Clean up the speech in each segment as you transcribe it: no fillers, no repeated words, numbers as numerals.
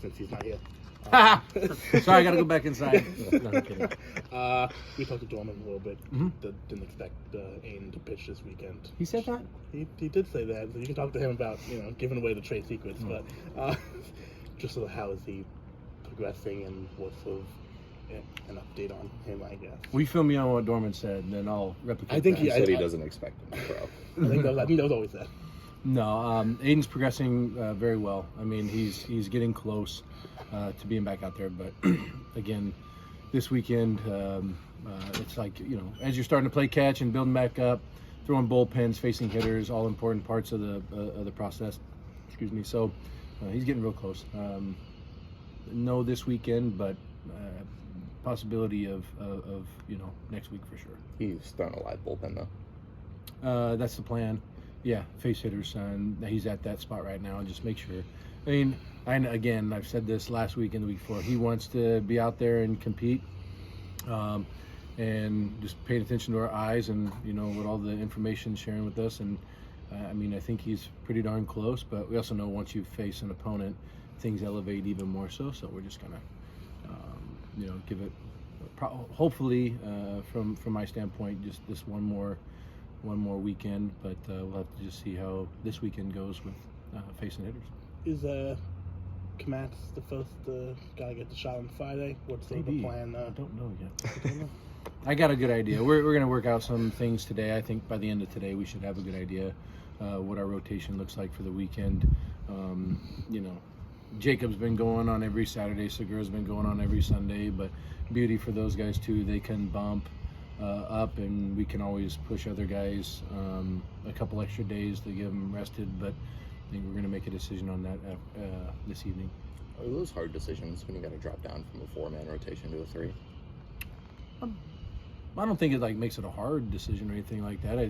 since he's not here. Sorry, I gotta go back inside. No, I'm kidding. We talked to Dorman a little bit. Mm-hmm. Didn't expect Aiden to pitch this weekend. He said that? He did say that. So you can talk to him about giving away the trade secrets, but just sort of how is he progressing and what sort of an update on him, I guess. Will you fill me on what Dorman said, and then I'll replicate I think that. He said he doesn't expect him to throw. I think that was always that. No, Aiden's progressing very well. I mean, he's getting close to being back out there. But again, this weekend, it's like, as you're starting to play catch and building back up, throwing bullpens, facing hitters, all important parts of the process. Excuse me. So he's getting real close. No, this weekend, but possibility of next week for sure. He's thrown a live bullpen though. That's the plan. Yeah, face hitters, and he's at that spot right now. And just make sure. I mean, I've said this last week and the week before. He wants to be out there and compete, and just paying attention to our eyes and what all the information sharing with us. And I think he's pretty darn close. But we also know once you face an opponent, things elevate even more so. So we're just gonna, give it. Hopefully, from my standpoint, just this one more weekend, but we'll have to just see how this weekend goes with facing hitters. Is Kamatz the first guy to get the shot on Friday? What's the plan? I don't know yet. I got a good idea. We're going to work out some things today. I think by the end of today we should have a good idea what our rotation looks like for the weekend. Jacob's been going on every Saturday, Segura's been going on every Sunday, but beauty for those guys too, they can bump up, and we can always push other guys a couple extra days to get them rested. But I think we're going to make a decision on that this evening. Are those hard decisions when you got to drop down from a 4-man rotation to a 3? I don't think it makes it a hard decision or anything like that.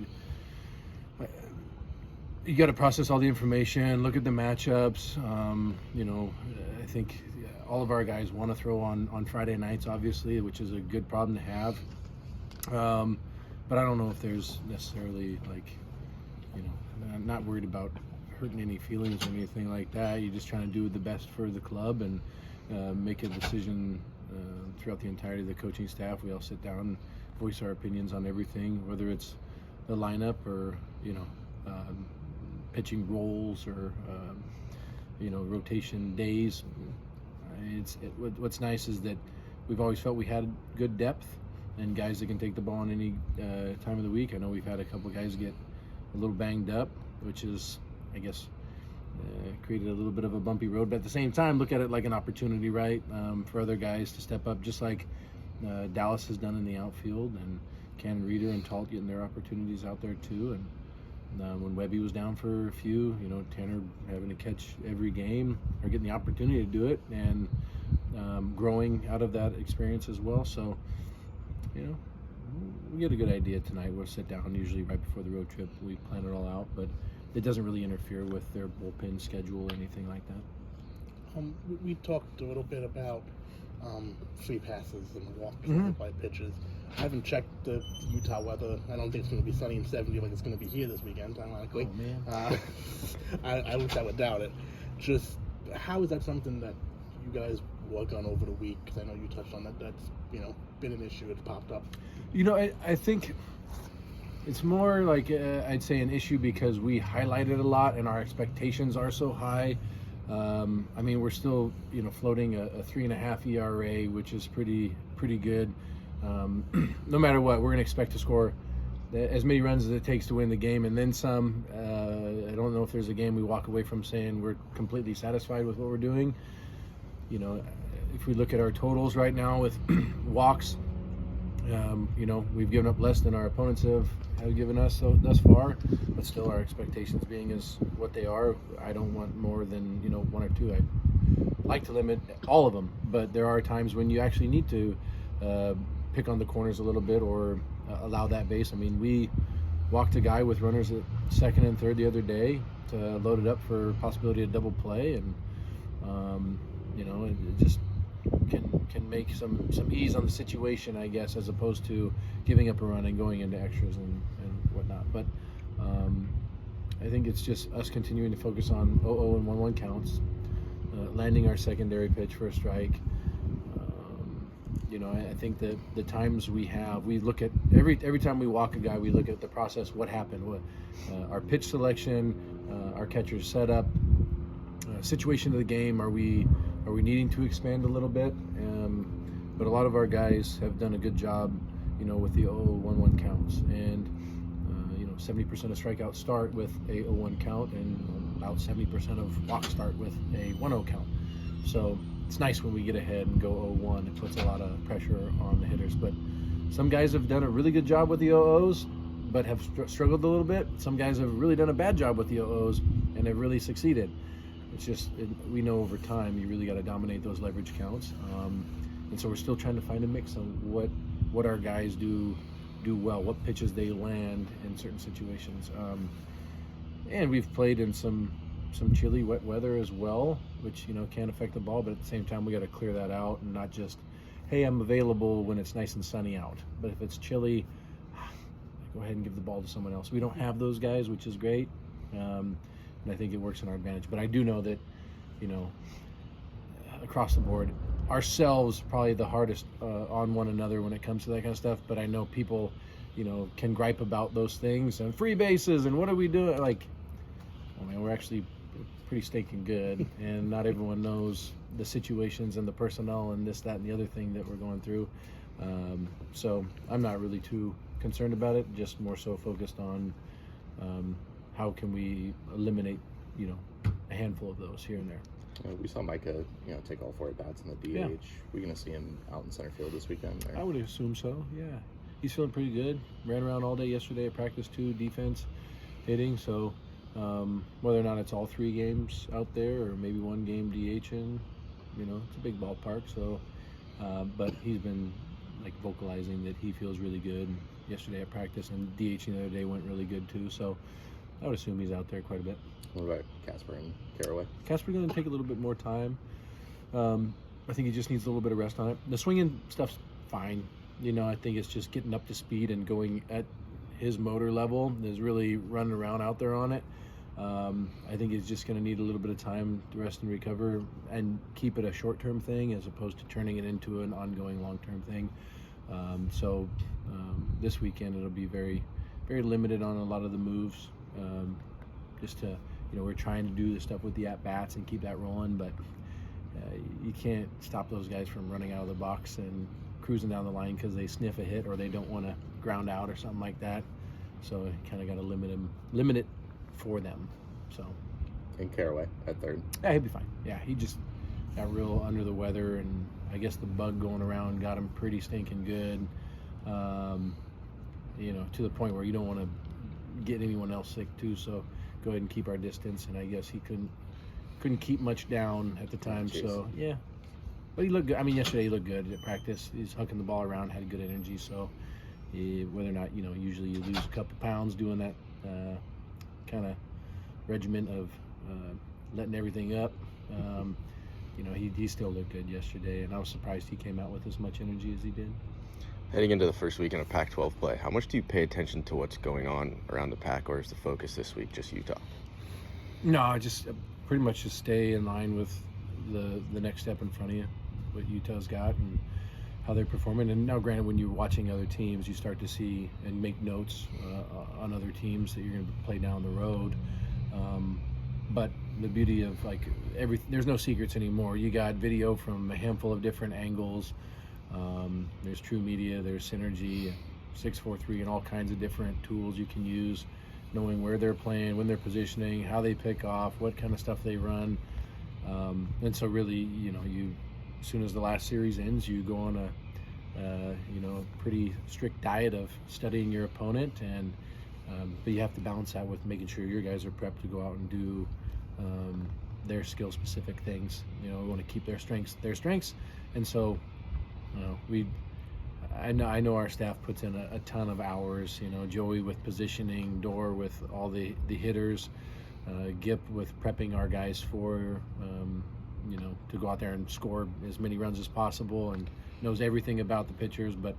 You got to process all the information, look at the matchups. I think all of our guys want to throw on Friday nights, obviously, which is a good problem to have. But I don't know if there's necessarily I'm not worried about hurting any feelings or anything like that. You're just trying to do the best for the club and make a decision throughout the entirety of the coaching staff. We all sit down and voice our opinions on everything, whether it's the lineup or pitching roles or rotation days. What's nice is that we've always felt we had good depth and guys that can take the ball in any time of the week. I know we've had a couple of guys get a little banged up, which is, I guess, created a little bit of a bumpy road. But at the same time, look at it like an opportunity, right, for other guys to step up, just like Dallas has done in the outfield, and Canham, Reeder, and Talt getting their opportunities out there too. And when Webby was down for a few, Tanner having to catch every game or getting the opportunity to do it, and growing out of that experience as well. So, we get a good idea tonight. We'll sit down usually right before the road trip. We plan it all out, but it doesn't really interfere with their bullpen schedule or anything like that. We talked a little bit about free passes and walks by pitches. I haven't checked the Utah weather. I don't think it's going to be sunny and 70 like it's going to be here this weekend, ironically. Oh, man. I wish I would doubt it. Just how is that something that you guys work on over the week? Because I know you touched on that. That's been an issue. It's popped up. I think it's more like I'd say an issue because we highlight it a lot and our expectations are so high. We're still floating a 3.5 ERA, which is pretty good. No matter what, we're going to expect to score as many runs as it takes to win the game, and then some. I don't know if there's a game we walk away from saying we're completely satisfied with what we're doing. If we look at our totals right now with walks, we've given up less than our opponents have given us thus far, but still our expectations being is what they are. I don't want more than 1 or 2. I'd like to limit all of them, but there are times when you actually need to pick on the corners a little bit or allow that base. We walked a guy with runners at second and third the other day to load it up for possibility of double play, and it just can make some ease on the situation, I guess, as opposed to giving up a run and going into extras and whatnot. But I think it's just us continuing to focus on 0-0 and 1-1 counts, landing our secondary pitch for a strike. I think that the times we look at every time we walk a guy, we look at the process, what happened, our pitch selection, our catcher's setup, situation of the game. Are we needing to expand a little bit? But a lot of our guys have done a good job, with the 0-1-1 counts, and 70% of strikeouts start with a 0-1 count, and about 70% of walks start with a 1-0 count. So it's nice when we get ahead and go 0-1. It puts a lot of pressure on the hitters. But some guys have done a really good job with the 0-0s, but have struggled a little bit. Some guys have really done a bad job with the 0-0s and have really succeeded. It's just, we know over time you really got to dominate those leverage counts. And so we're still trying to find a mix on what our guys do well, what pitches they land in certain situations. And we've played in some chilly, wet weather as well, which can affect the ball. But at the same time, we got to clear that out and not just, hey, I'm available when it's nice and sunny out. But if it's chilly, go ahead and give the ball to someone else. We don't have those guys, which is great, and I think it works in our advantage. But I do know that, across the board, ourselves probably the hardest on one another when it comes to that kind of stuff. But I know people, can gripe about those things and free bases and what are we doing? Like, I mean, we're actually pretty stinking good, and not everyone knows the situations and the personnel and this, that, and the other thing that we're going through. So I'm not really too concerned about it, just more so focused on how can we eliminate, a handful of those here and there. We saw Micah, take all 4 at-bats in the DH. Yeah. We're going to see him out in center field this weekend? Or? I would assume so, yeah. He's feeling pretty good. Ran around all day yesterday at practice too, defense, hitting. So whether or not it's all 3 games out there or maybe 1 game DHing, it's a big ballpark. So, but he's been vocalizing that he feels really good. Yesterday at practice and DHing the other day went really good too. So I would assume he's out there quite a bit. What about Casper and Caraway? Casper's going to take a little bit more time. I think he just needs a little bit of rest on it. The swinging stuff's fine. I think it's just getting up to speed and going at his motor level. Is really running around out there on it. I think he's just going to need a little bit of time to rest and recover and keep it a short-term thing as opposed to turning it into an ongoing long-term thing. So this weekend it'll be very, very limited on a lot of the moves. Just to, we're trying to do the stuff with the at-bats and keep that rolling, but you can't stop those guys from running out of the box and cruising down the line because they sniff a hit or they don't want to ground out or something like that. So you kind of got to limit it for them. So. And Caraway at third. Yeah, he'd be fine. Yeah, he just got real under the weather, and I guess the bug going around got him pretty stinking good. To the point where you don't want to get anyone else sick too. So go ahead and keep our distance. And I guess he couldn't keep much down at the time. So yeah, but he looked good. I mean, yesterday he looked good at practice. He's hucking the ball around, had good energy. So whether or not usually you lose a couple pounds doing that kind of regiment of letting everything up. He still looked good yesterday, and I was surprised he came out with as much energy as he did. Heading into the first weekend of Pac-12 play, how much do you pay attention to what's going on around the Pac, or is the focus this week just Utah? No, I just pretty much just stay in line with the next step in front of you, what Utah's got and how they're performing. And now, granted, when you're watching other teams, you start to see and make notes on other teams that you're going to play down the road. But the beauty of there's no secrets anymore. You got video from a handful of different angles. There's True Media, there's Synergy, 643, and all kinds of different tools you can use, knowing where they're playing, when they're positioning, how they pick off, what kind of stuff they run. And so really, as soon as the last series ends, you go on a pretty strict diet of studying your opponent, and but you have to balance that with making sure your guys are prepped to go out and do their skill-specific things. We want to keep their strengths, and so I know our staff puts in a ton of hours. Joey with positioning, Dor with all the hitters, Gip with prepping our guys for to go out there and score as many runs as possible, and knows everything about the pitchers. But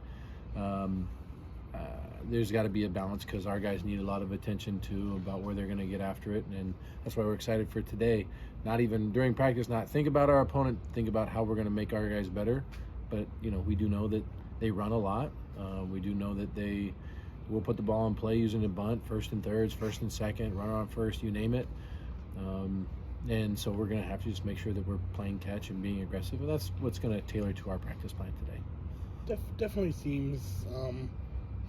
there's got to be a balance because our guys need a lot of attention too about where they're going to get after it, and that's why we're excited for today. Not even during practice, not think about our opponent, think about how we're going to make our guys better. But we do know that they run a lot. We do know that they will put the ball in play using a bunt, first and thirds, first and second, runner on first, you name it. And so we're going to have to just make sure that we're playing catch and being aggressive, and that's what's going to tailor to our practice plan today. Definitely seems,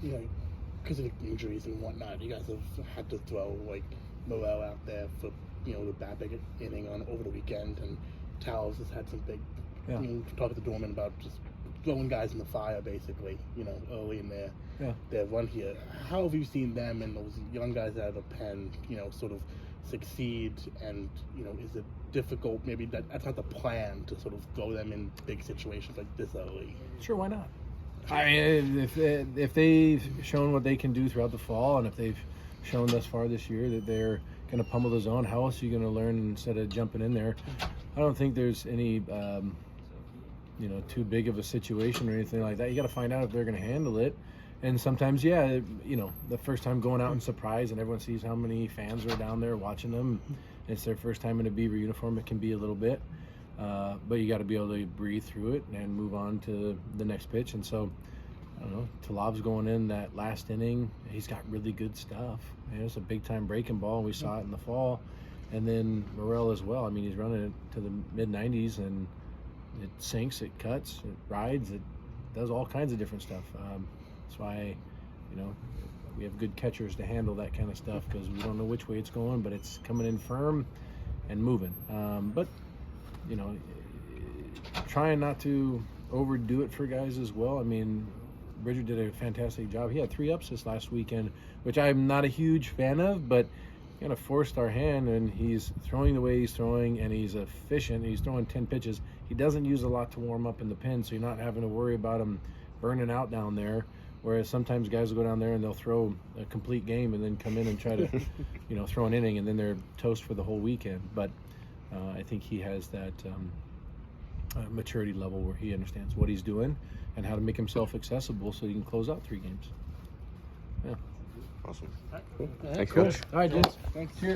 because of the injuries and whatnot, you guys have had to throw like Morel out there for the big inning over the weekend, and Towles has had some big. Talking to Dorman about just throwing guys in the fire, basically. Early in their run here. How have you seen them and those young guys out of the pen, sort of succeed? And is it difficult? Maybe that's not the plan to sort of throw them in big situations like this early. Sure, why not? I mean, if they've shown what they can do throughout the fall, and if they've shown thus far this year that they're going to pummel the zone, how else are you going to learn instead of jumping in there? I don't think there's any, too big of a situation or anything like that. You got to find out if they're going to handle it. And sometimes, the first time going out in surprise and everyone sees how many fans are down there watching them, it's their first time in a Beaver uniform, it can be a little bit. But you got to be able to breathe through it and move on to the next pitch. And so, I don't know, Talav's going in that last inning. He's got really good stuff. It's a big-time breaking ball, and we saw it in the fall. And then Morel as well. I mean, he's running it to the mid-90s, and it sinks, it cuts, it rides, it does all kinds of different stuff. That's why, we have good catchers to handle that kind of stuff because we don't know which way it's going, but it's coming in firm and moving. But trying not to overdo it for guys as well. I mean, Bridger did a fantastic job. He had 3 ups this last weekend, which I'm not a huge fan of, but kind of forced our hand, and he's throwing the way he's throwing, and he's efficient. He's throwing 10 pitches. He doesn't use a lot to warm up in the pen, so you're not having to worry about him burning out down there. Whereas sometimes guys will go down there and they'll throw a complete game and then come in and try to, throw an inning, and then they're toast for the whole weekend. But I think he has that maturity level where he understands what he's doing and how to make himself accessible so he can close out 3 games. Yeah. Awesome. Cool. Thanks, Coach. All right, gents. Thanks. Cheers.